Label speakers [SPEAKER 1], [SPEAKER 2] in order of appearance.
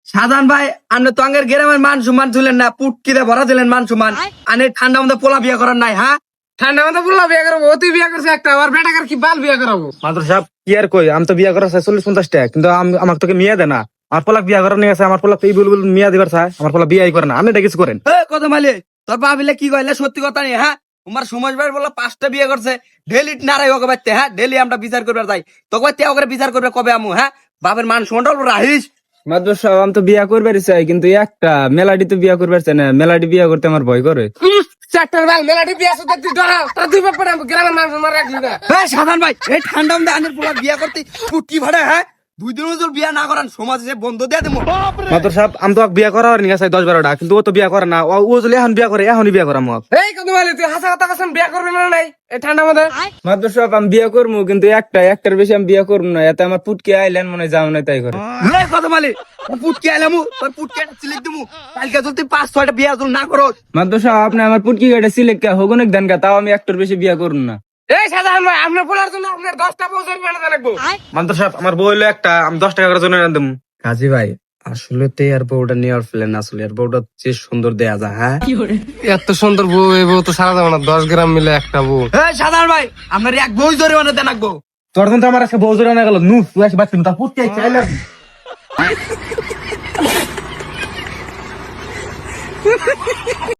[SPEAKER 1] সাধারণ ভাই, আপনি তো আঙ্গের গ্রামের মান সম্মান ছিলেন না, পুটকিতে ভরা দিলেন মান সম্মান। আনে ঠান্ডা মধ্যে পোলা বিয়ে করার নাই, হ্যাঁ?
[SPEAKER 2] ঠান্ডা মাথা বললা বিয়ে করবো, তুই বিয়ে করছিস একটা, আর বেটাকার কি বাল বিয়ে করাবো?
[SPEAKER 3] মাত্র সাহেব কি আর কই, আমি তো বিয়া করা চাই 40-50 টাকা, কিন্তু আমাকে তোকে মেয়ে দে না। আমার পোলাক বিয়া করার নিয়ে আছে, আমার পোলাক এই বলবল মেয়ে দিবার চাই, আমার পোলা বিয়াই করে না। আপনি এটা কিছু করেন।
[SPEAKER 1] কত মালি তোর ভাবিলে কি কইলে সত্যি কথা নেই, হ্যাঁ? তোমার সমাজ ভাই বললো 5টা বিয়ে করছে, ডেলি নারাই ওকে বাইতে, হ্যাঁ? ডেলি আমরা বিচার করবার যাই, তোকে বাইতে ওকে বিচার করবে কবে আমু, হ্যাঁ? বাপের মান সম্মান রাহিস।
[SPEAKER 3] মাত্র সাহেব আমি তো বিয়া করবার চাই, কিন্তু একটা মেলাডি তো বিয়া করবার চাই না। মেলাডি বিয়া করতে আমার ভয় করে।
[SPEAKER 2] চারটার বাল মেলাটি বিয়ে আছে, তুই ডরা, তোর দুই বাপ গ্রামের মানুষ আমার রাখলি না।
[SPEAKER 1] সাধারণ ভাই, এই ঠান্ডা মধ্যে আনের পোলা বিয়ে করতে পুটকি ভাড়া, হ্যাঁ? 2 দিন যদি বিয়ে না করান সমাজে যে বন্ধ দিয়ে দেবো।
[SPEAKER 3] মাত্র সাহেব আমি তো বিয়া করার নিয়ে চাই 10-12টা, কিন্তু ও তো বিয়া করে না। ও যদি এখন বিয়া করে, এখনই বিয়া করা মোক।
[SPEAKER 2] এই কত মালি, তুই হাসা কথা কাছেন বিয়ে করবি না নাই এই ঠান্ডা মধ্যে?
[SPEAKER 3] মাত্র সাহেব আমি বিয়া করবো, কিন্তু একটার বেশি আমি বিয়া করবো না। এতে আমার পুটকি আইলেন মনে হয় যাও না তাই করে।
[SPEAKER 1] কত মালি পুটকি আইলামু, তোর পুটকি একটা সিলেক্ট দিমু, কালকে যদি 5-6টা বিয়ে যদি না করো।
[SPEAKER 3] মাত্র সাহেব আপনি আমার পুটকি গাড়ি সিলেক্ট হগুনেক দেন কা, তাও আমি একটার বেশি বিয়া করুন না।
[SPEAKER 2] এই সাধারণ ভাই, আপনার বলার জন্য আপনার 10টা বউ জরিমানা লাগবো।
[SPEAKER 3] মাত্র সাহেব আমার বউ হইলো একটা, আমি 10 টাকা করে জন্য দেবো।
[SPEAKER 1] কাজী ভাই, আসলে তো আর বউটা নেওয়ার প্ল্যান আসলে, আর বউটা যে সুন্দর দেয়া যায়, হ্যাঁ?
[SPEAKER 2] এত সুন্দর বউ, এই বউ তো সারা যাবে না, 10 গ্রাম মিলে একটা বউ।
[SPEAKER 1] সাধারণ ভাই, আপনার এক বই জরিমানা দেন রাখবো।
[SPEAKER 3] তোর তো আমার আজকে বউ জোরে না গেল, নু তুই আসে বাচ্চা তার পুটকি চাইলাম।